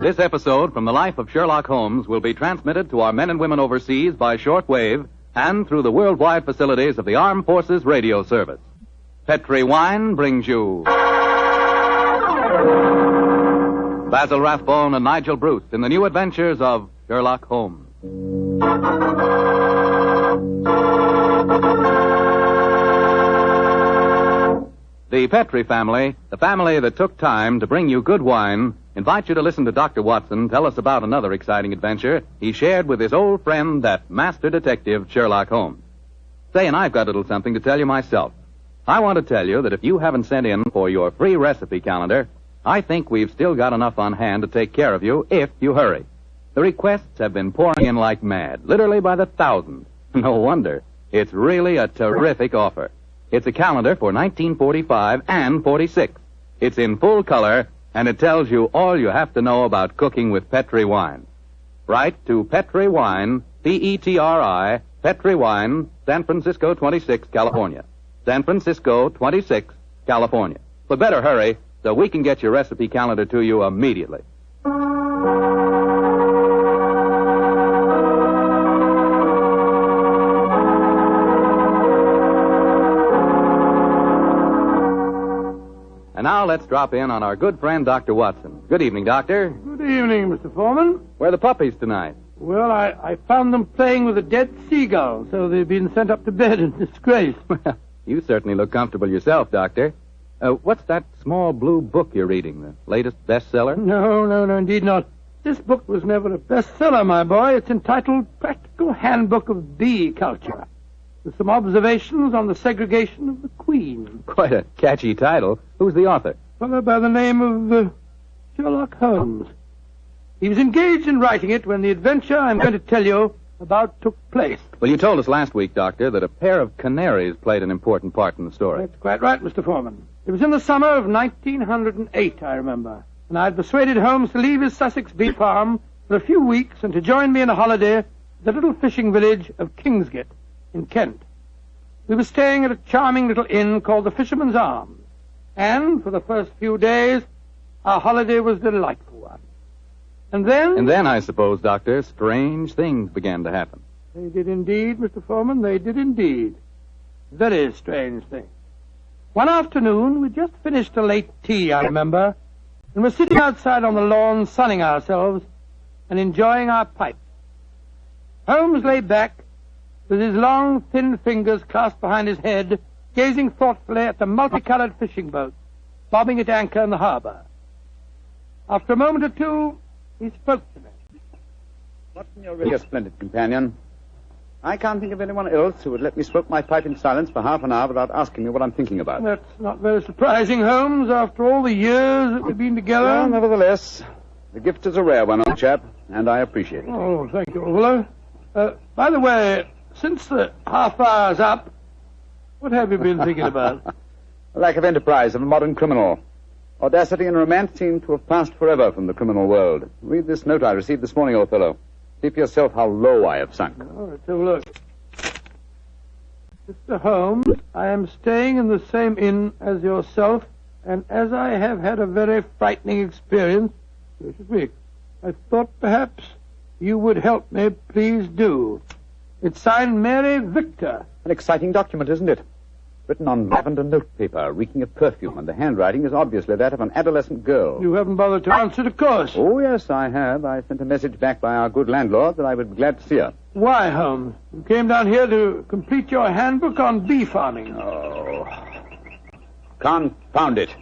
This episode from the life of Sherlock Holmes will be transmitted to our men and women overseas by shortwave and through the worldwide facilities of the Armed Forces Radio Service. Petri Wine brings you Basil Rathbone and Nigel Bruce in the new adventures of Sherlock Holmes. The Petri family, the family that took time to bring you good wine, invite you to listen to Dr. Watson tell us about another exciting adventure he shared with his old friend, that master detective, Sherlock Holmes. Say, and I've got a little something to tell you myself. I want to tell you that if you haven't sent in for your free recipe calendar, I think we've still got enough on hand to take care of you if you hurry. The requests have been pouring in like mad, literally by the thousands. No wonder. It's really a terrific offer. It's a calendar for 1945 and 46. It's in full color, and it tells you all you have to know about cooking with Petri wine. Write to Petri Wine, Petri, Petri Wine, San Francisco 26, California. San Francisco 26, California. But better hurry so we can get your recipe calendar to you immediately. And now let's drop in on our good friend, Dr. Watson. Good evening, Doctor. Good evening, Mr. Foreman. Where are the puppies tonight? Well, I found them playing with a dead seagull, so they've been sent up to bed in disgrace. Well, you certainly look comfortable yourself, Doctor. What's that small blue book you're reading, the latest bestseller? No, indeed not. This book was never a bestseller, my boy. It's entitled Practical Handbook of Bee Culture, with some observations on the segregation of the queen. Quite a catchy title. Who's the author? A fellow by the name of Sherlock Holmes. He was engaged in writing it when the adventure I'm going to tell you about took place. Well, you told us last week, Doctor, that a pair of canaries played an important part in the story. That's quite right, Mr. Foreman. It was in the summer of 1908, I remember, and I'd persuaded Holmes to leave his Sussex bee farm for a few weeks and to join me in a holiday at the little fishing village of Kingsgate in Kent. We were staying at a charming little inn called the Fisherman's Arms, and for the first few days, our holiday was a delightful one. And then, I suppose, Doctor, strange things began to happen. They did indeed, Mr. Foreman, they did indeed. Very strange things. One afternoon, we'd just finished a late tea, I remember, and were sitting outside on the lawn sunning ourselves and enjoying our pipes. Holmes lay back, with his long, thin fingers clasped behind his head, gazing thoughtfully at the multicolored fishing boats bobbing at anchor in the harbor. After a moment or two, he spoke to me. Watson, you're really a splendid companion. I can't think of anyone else who would let me smoke my pipe in silence for half an hour without asking me what I'm thinking about. That's not very surprising, Holmes, after all the years that we've been together. Well, nevertheless, the gift is a rare one, old chap, and I appreciate it. Oh, thank you, old fellow. By the way, since the half hour's up, what have you been thinking about? The lack of enterprise of a modern criminal. Audacity and romance seem to have passed forever from the criminal world. Read this note I received this morning, old fellow. See for yourself how low I have sunk. Oh, let's have a look. Mr. Holmes, I am staying in the same inn as yourself, and as I have had a very frightening experience this week, I thought perhaps you would help me. Please do. It's signed Mary Victor. An exciting document, isn't it? Written on lavender notepaper, reeking of perfume, and the handwriting is obviously that of an adolescent girl. You haven't bothered to answer, of course. Oh, yes, I have. I sent a message back by our good landlord that I would be glad to see her. Why, Holmes? You came down here to complete your handbook on bee farming. Oh. Confound it.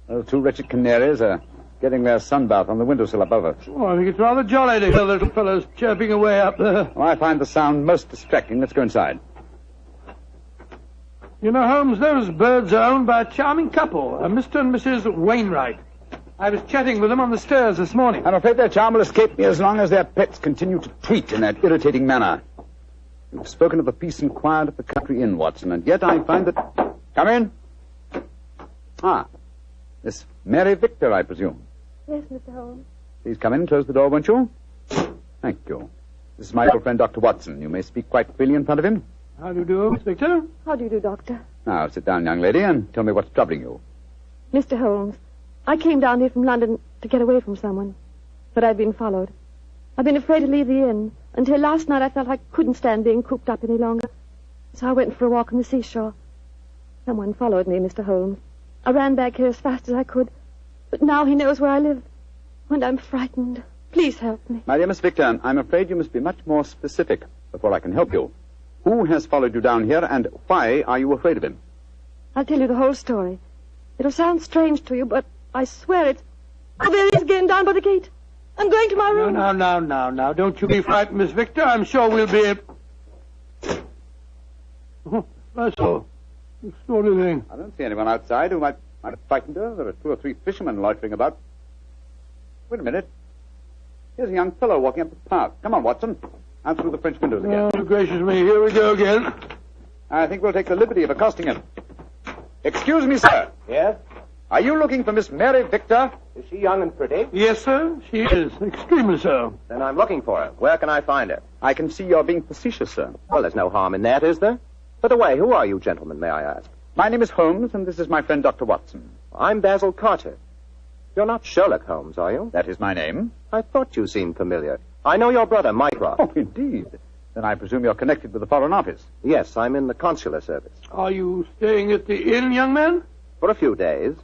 Those two wretched canaries are getting their sunbath on the windowsill above us. Oh, I think it's rather jolly to hear the little fellows chirping away up there. Oh, I find the sound most distracting. Let's go inside. You know, Holmes, those birds are owned by a charming couple, Mr. and Mrs. Wainwright. I was chatting with them on the stairs this morning. I'm afraid their charm will escape me as long as their pets continue to tweet in that irritating manner. You've spoken of the peace and quiet at the country inn, Watson, and yet I find that... Come in. Ah, Miss Mary Victor, I presume. Yes, Mr. Holmes. Please come in and close the door, won't you? Thank you. This is my old friend, Dr. Watson. You may speak quite freely in front of him. How do you do, Miss Victor? How do you do, Doctor? Now, sit down, young lady, and tell me what's troubling you. Mr. Holmes, I came down here from London to get away from someone. but I've been followed. I've been afraid to leave the inn. Until last night I felt I couldn't stand being cooped up any longer. So I went for a walk on the seashore. Someone followed me, Mr. Holmes. I ran back here as fast as I could. But now he knows where I live. And I'm frightened. Please help me. My dear Miss Victor, I'm afraid you must be much more specific before I can help you. Who has followed you down here, and why are you afraid of him? I'll tell you the whole story. It'll sound strange to you, but I swear it. Oh, there he is again, down by the gate. I'm going to my room. Now. Don't you be frightened, Miss Victor. I'm sure we'll be... Oh, that's all. Extraordinary thing. I don't see anyone outside who might have frightened her. There are 2 or 3 fishermen loitering about. Wait a minute. Here's a young fellow walking up the path. Come on, Watson. Out through the French windows again. Oh, gracious me. Here we go again. I think we'll take the liberty of accosting him. Excuse me, sir. Yes? Are you looking for Miss Mary Victor? Is she young and pretty? Yes, sir. She is. Extremely so. Then I'm looking for her. Where can I find her? I can see you're being facetious, sir. Well, there's no harm in that, is there? By the way, who are you gentlemen, may I ask? My name is Holmes, and this is my friend Dr. Watson. I'm Basil Carter. You're not Sherlock Holmes, are you? That is my name. I thought you seemed familiar. I know your brother, Mycroft. Oh, indeed. Then I presume you're connected with the Foreign Office. Yes, I'm in the consular service. Are you staying at the inn, young man? For a few days.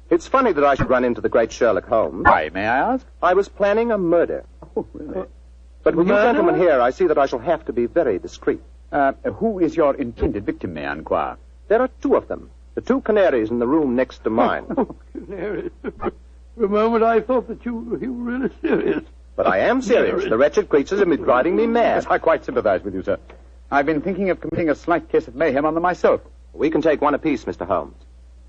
It's funny that I should run into the great Sherlock Holmes. Why, may I ask? I was planning a murder. Oh, really? But with you Murder? gentlemen here, I see that I shall have to be very discreet. Who is your intended victim, may I inquire? There are 2 of them. The 2 canaries in the room next to mine. Oh, canaries. For a moment I thought that you were really serious. But I am serious. The wretched creatures have been driving me mad. Yes, I quite sympathize with you, sir. I've been thinking of committing a slight case of mayhem on them myself. We can take one apiece, Mr. Holmes.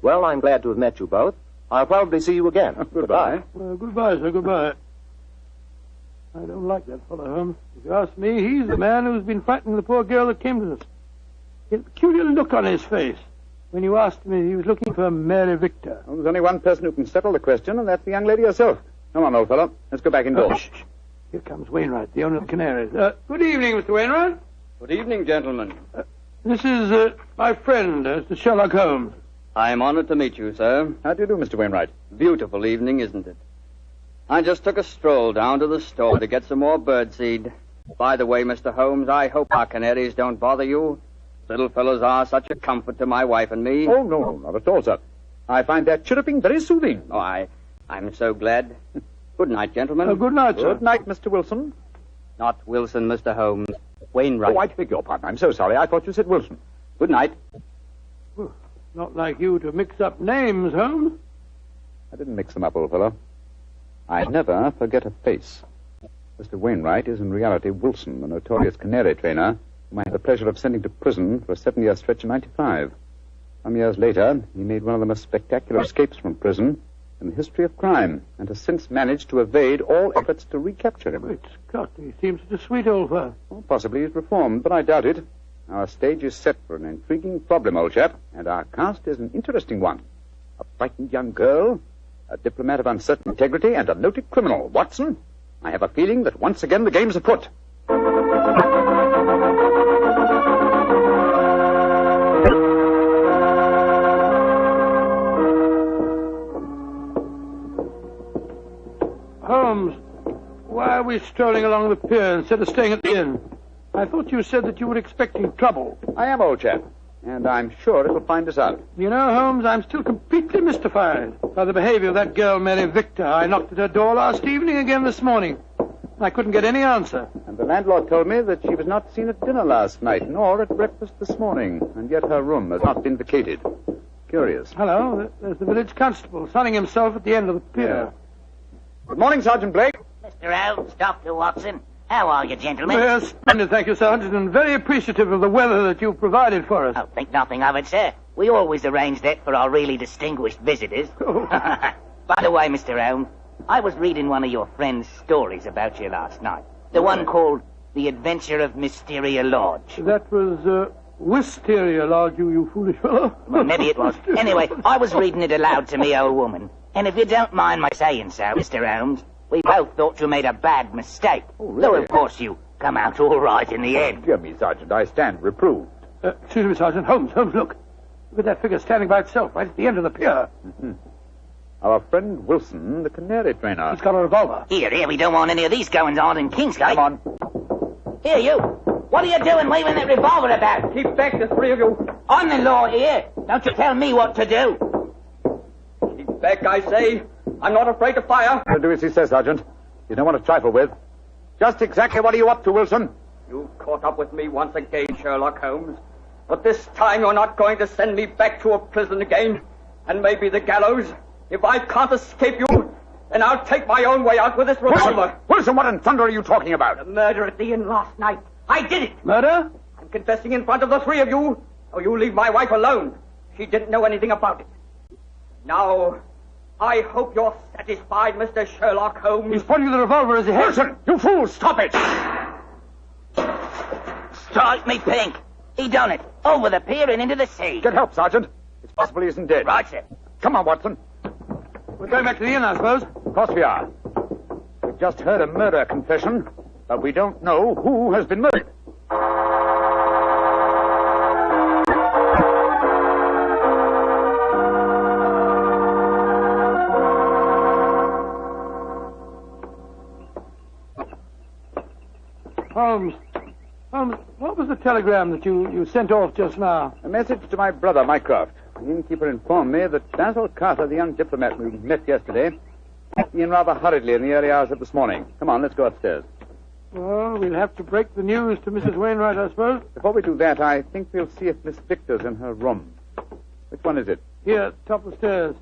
Well, I'm glad to have met you both. I'll probably see you again. Goodbye. Goodbye, sir. Goodbye. I don't like that fellow, Holmes. If you ask me, he's the man who's been frightening the poor girl that came to us. He had a peculiar look on his face when you asked me if he was looking for Mary Victor. Well, there's only one person who can settle the question, and that's the young lady herself. Come on, old fellow. Let's go back indoors. Shh. Here comes Wainwright, the owner of the Canaries. Good evening, Mr. Wainwright. Good evening, gentlemen. This is my friend, Mr. Sherlock Holmes. I am honored to meet you, sir. How do you do, Mr. Wainwright? Beautiful evening, isn't it? I just took a stroll down to the store to get some more birdseed. By the way, Mr. Holmes, I hope our canaries don't bother you. Little fellows are such a comfort to my wife and me. Oh, no, not at all, sir. I find their chirruping very soothing. Oh, I'm so glad. Good night, gentlemen. Good night, sir. Good night, Mr. Wilson. Not Wilson, Mr. Holmes. Wainwright. Oh, I beg your pardon. I'm so sorry. I thought you said Wilson. Good night. Not like you to mix up names, Holmes. I didn't mix them up, old fellow. I never forget a face. Mr. Wainwright is in reality Wilson, the notorious canary trainer, whom I had the pleasure of sending to prison for a 7-year stretch in '95. Some years later, he made one of the most spectacular escapes from prison in the history of crime, and has since managed to evade all efforts to recapture him. Great Scott, he seems such a sweet old fellow. Well, possibly he's reformed, but I doubt it. Our stage is set for an intriguing problem, old chap, and our cast is an interesting one. A frightened young girl, a diplomat of uncertain integrity, and a noted criminal. Watson, I have a feeling that once again the game's afoot. Holmes, why are we strolling along the pier instead of staying at the inn? I thought you said that you were expecting trouble. I am, old chap, and I'm sure it'll find us out. You know, Holmes, I'm still completely mystified by the behavior of that girl, Mary Victor. I knocked at her door last evening, again this morning. I couldn't get any answer. And the landlord told me that she was not seen at dinner last night, nor at breakfast this morning, and yet her room has not been vacated. Curious. Hello, there's the village constable, sunning himself at the end of the pier. Good morning, Sergeant Blake. Mr. Holmes, Dr. Watson. How are you, gentlemen? Yes, splendid, thank you, Sergeant, and very appreciative of the weather that you've provided for us. Oh, think nothing of it, sir. We always arrange that for our really distinguished visitors. Oh. By the way, Mr. Holmes, I was reading one of your friend's stories about you last night. The one called The Adventure of Mysteria Lodge. That was, Wisteria Lodge, you foolish fellow. Well, maybe it was. Anyway, I was reading it aloud to me old woman. And if you don't mind my saying so, Mr. Holmes, we both thought you made a bad mistake. Oh, really? Though, of course, you come out all right in the end. Dear me, Sergeant, I stand reproved. Excuse me, Sergeant. Holmes, look. Look at that figure standing by itself right at the end of the pier. Mm-hmm. Our friend Wilson, the canary trainer. He's got a revolver. Here, we don't want any of these goings on in Kingsgate. Come on. Here, you. What are you doing waving that revolver about? Keep back, the three of you. I'm the law here. Don't you tell me what to do. Keep back, I say. I'm not afraid to fire. I'll do as he says, Sergeant. He's no one to trifle with. Just exactly what are you up to, Wilson? You caught up with me once again, Sherlock Holmes. But this time you're not going to send me back to a prison again, and maybe the gallows. If I can't escape you, then I'll take my own way out with this revolver. Wilson, what in thunder are you talking about? The murder at the inn last night. I did it. Murder? I'm confessing in front of the three of you. Oh, you leave my wife alone. She didn't know anything about it. Now, I hope you're satisfied, Mr. Sherlock Holmes. He's pointing the revolver as he heads. Wilson, you fool, stop it! Strike me pink. He done it. Over the pier and into the sea. Get help, Sergeant. It's possible he isn't dead. Right, sir. Come on, Watson. We're going back to the inn, I suppose. Of course we are. We've just heard a murder confession, but we don't know who has been murdered. Holmes, what was the telegram that you sent off just now? A message to my brother, Mycroft. The innkeeper informed me that Basil Carter, the young diplomat we met yesterday, left the inn rather hurriedly in the early hours of this morning. Come on, let's go upstairs. Well, we'll have to break the news to Mrs. Wainwright, I suppose. Before we do that, I think we'll see if Miss Victor's in her room. Which one is it? Here, top of the stairs.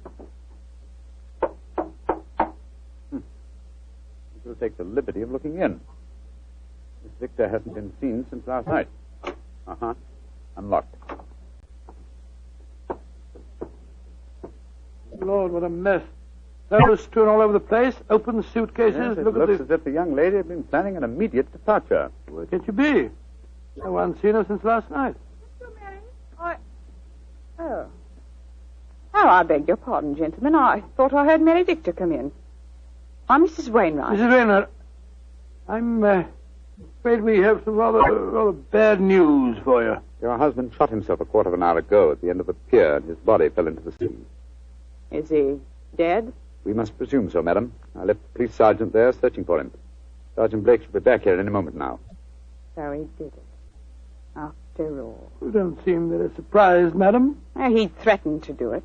We'll take the liberty of looking in. Miss Victor hasn't been seen since last night. Uh-huh. Unlocked. Lord, what a mess. Clothes strewn all over the place, open suitcases. Yes, it Look looks at as if the young lady had been planning an immediate departure. Where can she be? No one's seen her since last night. Oh, I beg your pardon, gentlemen. I thought I heard Mary Victor come in. I'm Mrs. Wainwright. Mrs. Wainwright, I'm afraid we have some rather bad news for you. Your husband shot himself a quarter of an hour ago at the end of the pier, and his body fell into the sea. Is he dead? We must presume so, madam. I left the police sergeant there searching for him. Sergeant Blake should be back here any moment now. So he did it. After all. You don't seem very surprised, madam. He threatened to do it.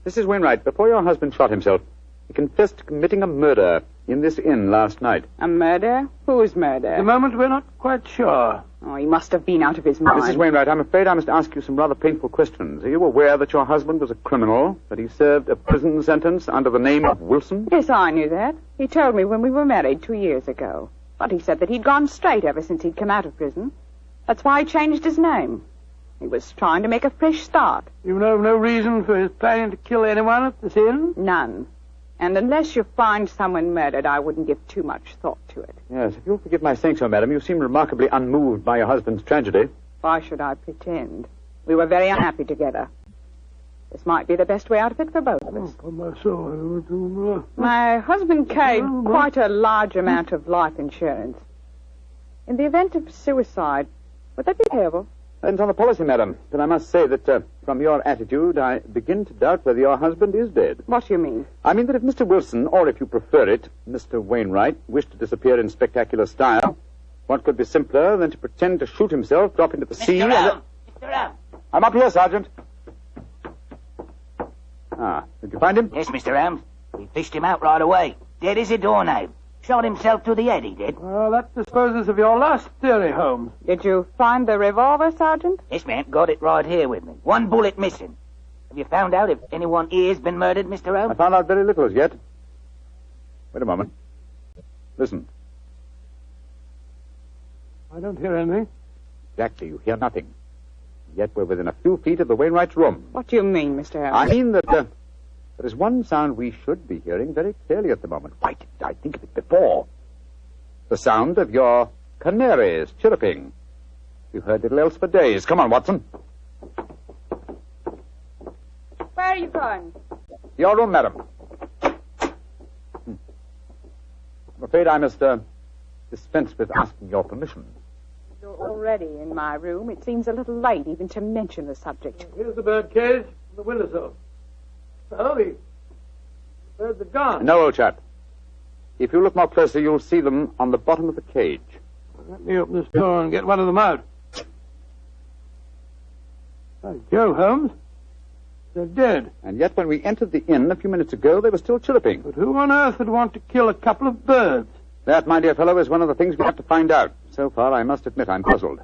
Mrs. Wainwright, before your husband shot himself, he confessed to committing a murder in this inn last night. A murder? Whose murder? At the moment, we're not quite sure. Oh, he must have been out of his mind. Mrs. Wainwright, I'm afraid I must ask you some rather painful questions. Are you aware that your husband was a criminal, that he served a prison sentence under the name of Wilson? Yes, I knew that. He told me when we were married 2 years ago. But he said that he'd gone straight ever since he'd come out of prison. That's why he changed his name. He was trying to make a fresh start. You know of no reason for his planning to kill anyone at this inn? None. And unless you find someone murdered, I wouldn't give too much thought to it. Yes, if you'll forgive my saying so, madam, you seem remarkably unmoved by your husband's tragedy. Why should I pretend? We were very unhappy together. This might be the best way out of it for both of us. Oh, my soul. My husband carried quite a large amount of life insurance. In the event of suicide, would that be payable? Depends on the policy, madam. But I must say that from your attitude, I begin to doubt whether your husband is dead. What do you mean? I mean that if Mr. Wilson, or if you prefer it, Mr. Wainwright, wished to disappear in spectacular style, what could be simpler than to pretend to shoot himself, drop into the sea... Mr. Holmes! I'm up here, Sergeant. Did you find him? Yes, Mr. Holmes. We fished him out right away. Dead as a doornail. Shot himself through the head, he did. Well, that disposes of your last theory, Holmes. Did you find the revolver, Sergeant? Yes, ma'am. Got it right here with me. One bullet missing. Have you found out if anyone here's been murdered, Mr. I Holmes? found out very little as yet. Wait a moment. Listen. I don't hear anything. Exactly, you hear nothing. Yet we're within a few feet of the Wainwright's room. What do you mean, Mr. Holmes? I mean that there is one sound we should be hearing very clearly at the moment. Why didn't I think of it before? The sound of your canaries chirruping. We've heard little else for days. Come on, Watson. Where are you going? Your room, madam. I'm afraid I must dispense with asking your permission. You're already in my room. It seems a little late even to mention the subject. Here's the bird cage and the windowsill. Oh, the Birds are gone. No, old chap. If you look more closely, you'll see them on the bottom of the cage. Let me open this door and get one of them out. By Jove, Holmes. They're dead. And yet when we entered the inn a few minutes ago, they were still chirruping. But who on earth would want to kill a couple of birds? That, my dear fellow, is one of the things we have to find out. So far, I must admit, I'm puzzled.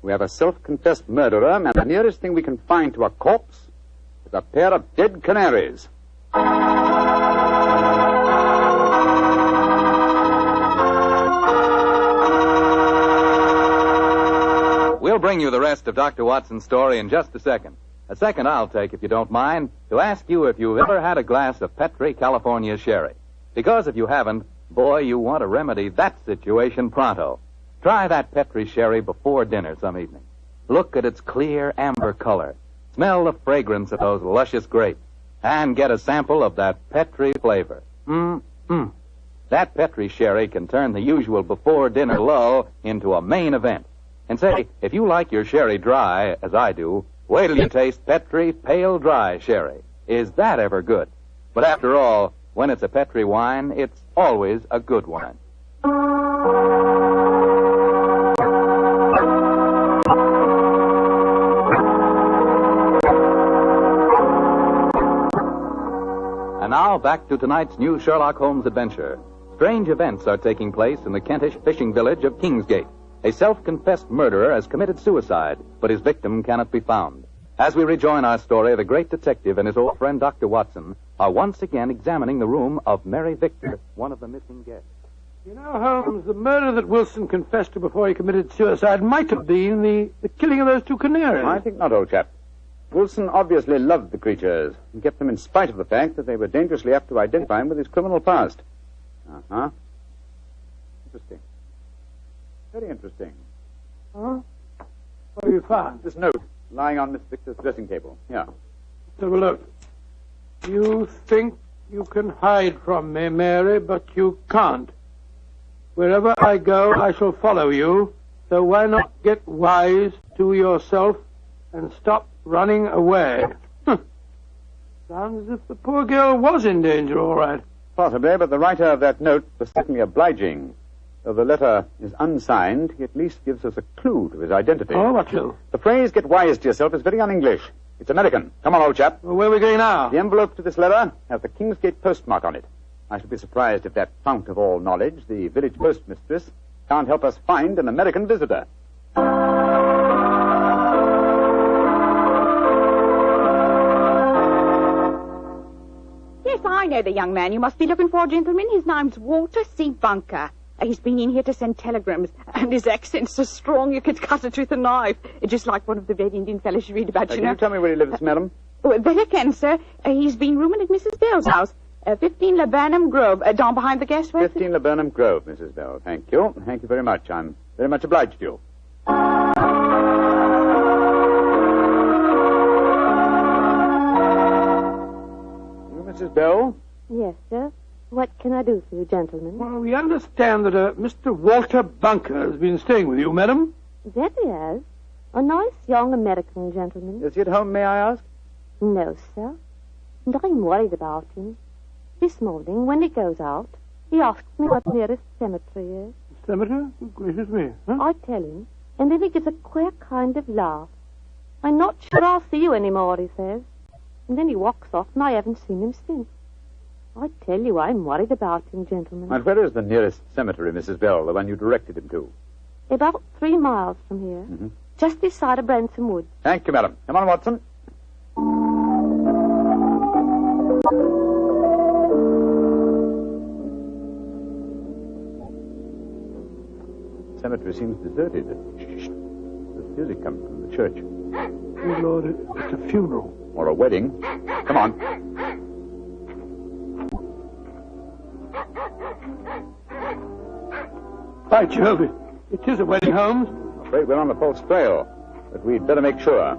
We have a self-confessed murderer, and the nearest thing we can find to a corpse is a pair of dead canaries. We'll bring you the rest of Dr. Watson's story in just a second. A second I'll take, if you don't mind, to ask you if you've ever had a glass of Petri California sherry. Because if you haven't, boy, you want to remedy that situation pronto. Try that Petri sherry before dinner some evening. Look at its clear amber color. Smell the fragrance of those luscious grapes. And get a sample of that Petri flavor. That Petri sherry can turn the usual before-dinner lull into a main event. And say, if you like your sherry dry, as I do, wait till you taste Petri Pale Dry Sherry. Is that ever good? But after all, when it's a Petri wine, it's always a good wine. And now, back to tonight's new Sherlock Holmes adventure. Strange events are taking place in the Kentish fishing village of Kingsgate. A self-confessed murderer has committed suicide, but his victim cannot be found. As we rejoin our story, the great detective and his old friend Dr. Watson are once again examining the room of Mary Victor, one of the missing guests. You know, Holmes, the murder that Wilson confessed to before he committed suicide might have been the killing of those two canaries. I think not, old chap. Wilson obviously loved the creatures and kept them in spite of the fact that they were dangerously apt to identify him with his criminal past. Uh-huh. Interesting. Very interesting. Huh? What have you found? This note lying on Miss Victor's dressing table. Yeah. Let's have a look. You think you can hide from me, Mary, but you can't. Wherever I go, I shall follow you. So why not get wise to yourself and stop running away? Sounds as if the poor girl was in danger, all right. Possibly, but the writer of that note was certainly obliging. Though the letter is unsigned, he at least gives us a clue to his identity. Oh, what clue? The phrase, get wise to yourself, is very un-English. It's American. Come on, old chap. Well, where are we going now? The envelope to this letter has the Kingsgate postmark on it. I should be surprised if that fount of all knowledge, the village postmistress, can't help us find an American visitor. Yes, I know the young man you must be looking for, gentlemen. His name's Walter C. Bunker. He's been in here to send telegrams, and his accent's so strong you could cut it with a knife. Just like one of the Red Indian fellows you read about, you know. Can you tell me where he lives, madam? That I can, sir. He's been rooming at Mrs. Bell's house. 15 Laburnum Grove, down behind the gas works. 15 Laburnum Grove, Mrs. Bell. Thank you. Thank you very much. I'm very much obliged to you. You, Mrs. Bell? Yes, sir. What can I do for you, gentlemen? Well, we understand that Mr. Walter Bunker has been staying with you, madam. That he has. A nice young American gentleman. Is he at home, may I ask? No, sir. And I'm worried about him. This morning, when he goes out, he asks me what the nearest cemetery is. Cemetery? Oh, gracious me. Huh? I tell him, and then he gives a queer kind of laugh. I'm not sure I'll see you anymore, he says. And then he walks off, and I haven't seen him since. I tell you, I'm worried about him, gentlemen. And where is the nearest cemetery, Mrs. Bell, the one you directed him to? About 3 miles from here. Mm-hmm. Just this side of Branson Woods. Thank you, madam. Come on, Watson. The cemetery seems deserted. Shh. The music comes from the church. Good Lord, it's a funeral. Or a wedding. Come on. By Jove, it is a wedding, Holmes. I'm afraid we're on the false trail, but we'd better make sure.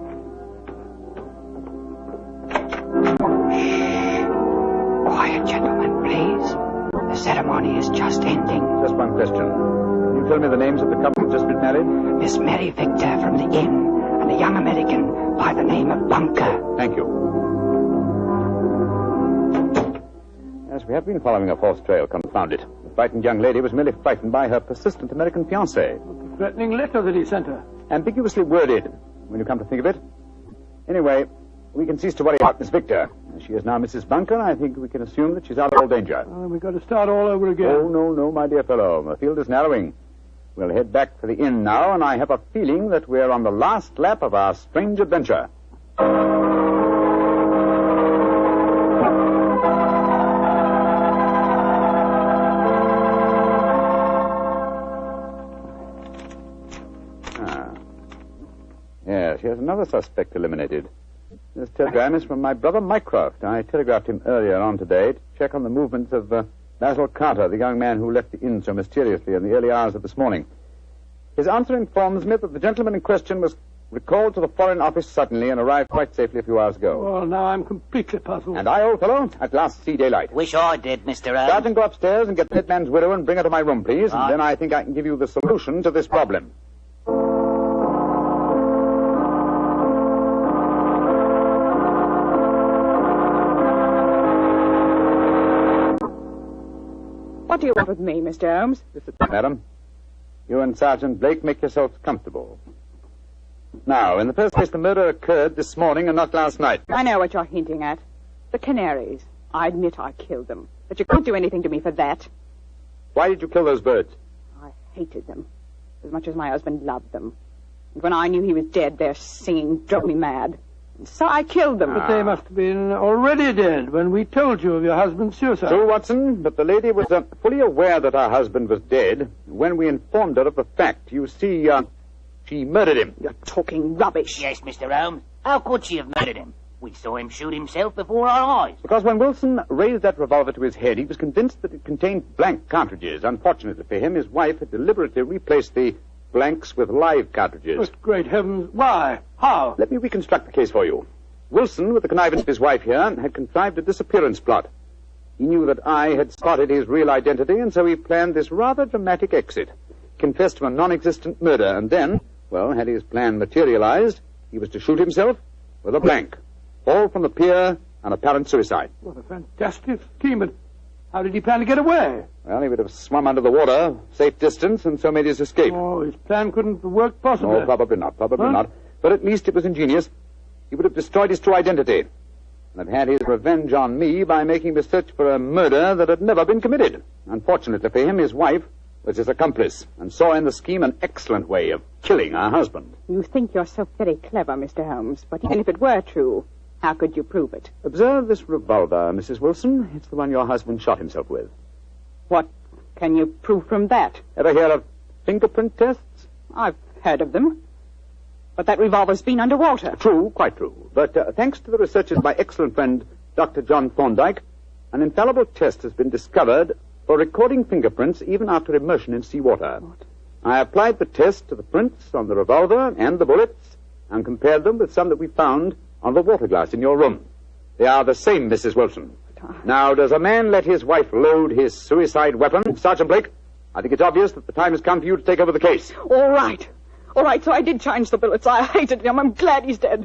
Quiet, gentlemen, please. The ceremony is just ending. Just one question. Can you tell me the names of the couple who've just been married? Miss Mary Victor from the inn, and a young American by the name of Bunker. Thank you. Yes, we have been following a false trail, confound it. The frightened young lady was merely frightened by her persistent American fiancé. The threatening letter that he sent her. Ambiguously worded, when you come to think of it. Anyway, we can cease to worry about Miss Victor. She is now Mrs. Bunker. I think we can assume that she's out of all danger. We've got to start all over again. Oh, no, my dear fellow. The field is narrowing. We'll head back to the inn now, and I have a feeling that we're on the last lap of our strange adventure. Yes, here's another suspect eliminated. This telegram is from my brother Mycroft. I telegraphed him earlier on today to check on the movements of Basil Carter, the young man who left the inn so mysteriously in the early hours of this morning. His answer informs me that the gentleman in question was recalled to the Foreign Office suddenly and arrived quite safely a few hours ago. Well, now I'm completely puzzled. And I, old fellow, at last see daylight. Wish I did, Mr. Holmes. Sergeant, go upstairs and get the dead man's widow and bring her to my room, please. And then I think I can give you the solution to this problem. What do you want with me, Mr. Holmes? Madam, you and Sergeant Blake make yourselves comfortable. Now, in the first place, the murder occurred this morning and not last night. I know what you're hinting at. The canaries. I admit I killed them. But you can't do anything to me for that. Why did you kill those birds? I hated them. As much as my husband loved them. And when I knew he was dead, their singing drove me mad. And so I killed them. But they must have been already dead when we told you of your husband's suicide. True, Watson, but the lady was fully aware that her husband was dead when we informed her of the fact. You see, she murdered him. You're talking rubbish. Yes, Mr. Holmes. How could she have murdered him? We saw him shoot himself before our eyes. Because when Wilson raised that revolver to his head, he was convinced that it contained blank cartridges. Unfortunately for him, his wife had deliberately replaced the blanks with live cartridges. But great heavens, why? How? Let me reconstruct the case for you. Wilson, with the connivance of his wife here, had contrived a disappearance plot. He knew that I had spotted his real identity, and so he planned this rather dramatic exit. Confessed to a non-existent murder, and then, well, had his plan materialized, he was to shoot himself with a blank. All from the pier, an apparent suicide. What a fantastic scheme, but how did he plan to get away? Well, he would have swum under the water, safe distance, and so made his escape. Oh, his plan couldn't have worked possibly. No, probably not, But at least it was ingenious. He would have destroyed his true identity and have had his revenge on me by making me search for a murder that had never been committed. Unfortunately for him, his wife was his accomplice and saw in the scheme an excellent way of killing her husband. You think you're so very clever, Mr. Holmes, but even if it were true, how could you prove it? Observe this revolver, Mrs. Wilson. It's the one your husband shot himself with. What can you prove from that? Ever hear of fingerprint tests? I've heard of them. But that revolver's been underwater. True, quite true. But thanks to the researches of my excellent friend, Dr. John Thorndyke, an infallible test has been discovered for recording fingerprints even after immersion in seawater. What? I applied the test to the prints on the revolver and the bullets and compared them with some that we found on the water glass in your room. They are the same, Mrs. Wilson. Now, does a man let his wife load his suicide weapon? Sergeant Blake, I think it's obvious that the time has come for you to take over the case. All right, so I did change the bullets. I hated him. I'm glad he's dead.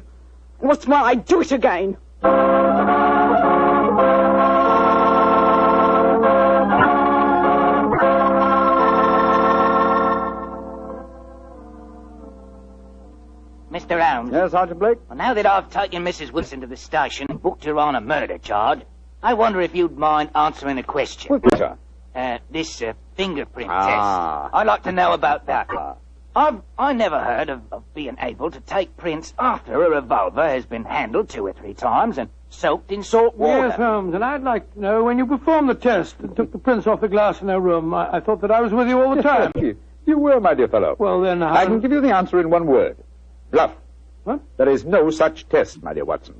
And what's more, I'd do it again. Mr. Holmes. Yes, Sergeant Blake? Well, now that I've taken Mrs. Wilson to the station and booked her on a murder charge, I wonder if you'd mind answering a question. With pleasure. This fingerprint Ah. test. I'd like to know about that. I never heard of being able to take prints after a revolver has been handled 2 or 3 times and soaked in salt water. Yes, Holmes, and I'd like to know, when you performed the test and took the prints off the glass in her room, I thought that I was with you all the time. You were, my dear fellow. Well, then, I can give you the answer in one word. Bluff. What? There is no such test, my dear Watson.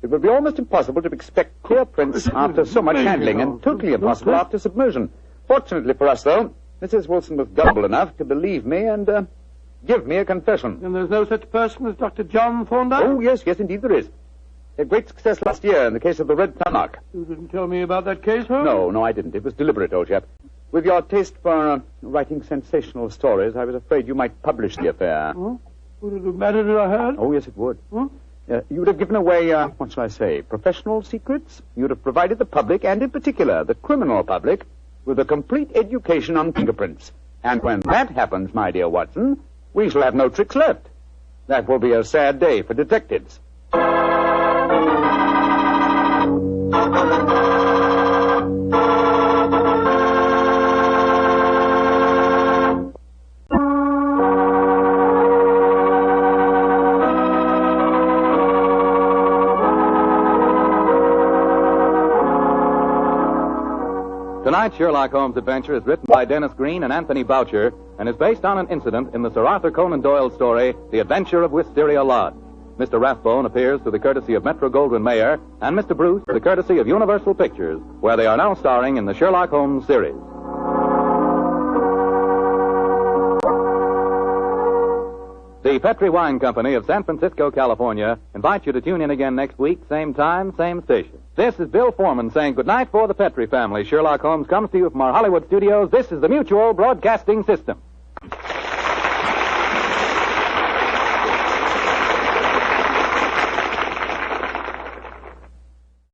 It would be almost impossible to expect clear prints after so much handling, and totally impossible after submersion. Fortunately for us, though, Mrs. Wilson was gullible enough to believe me and give me a confession. And there's no such person as Dr. John Thorndyke? Oh, yes, indeed there is. They had great success last year in the case of the Red Monarch. You didn't tell me about that case, Holmes? No, I didn't. It was deliberate, old chap. With your taste for writing sensational stories, I was afraid you might publish the affair. Huh? Would it have mattered if I heard? Oh, yes, it would. Huh? You would have given away, what shall I say, professional secrets. You would have provided the public, and in particular the criminal public, with a complete education on fingerprints. And when that happens, my dear Watson, we shall have no tricks left. That will be a sad day for detectives. Tonight's Sherlock Holmes adventure is written by Dennis Green and Anthony Boucher and is based on an incident in the Sir Arthur Conan Doyle story, The Adventure of Wisteria Lodge. Mr. Rathbone appears through the courtesy of Metro-Goldwyn-Mayer, and Mr. Bruce through the courtesy of Universal Pictures, where they are now starring in the Sherlock Holmes series. The Petri Wine Company of San Francisco, California, invites you to tune in again next week, same time, same station. This is Bill Foreman saying goodnight for the Petri family. Sherlock Holmes comes to you from our Hollywood studios. This is the Mutual Broadcasting System.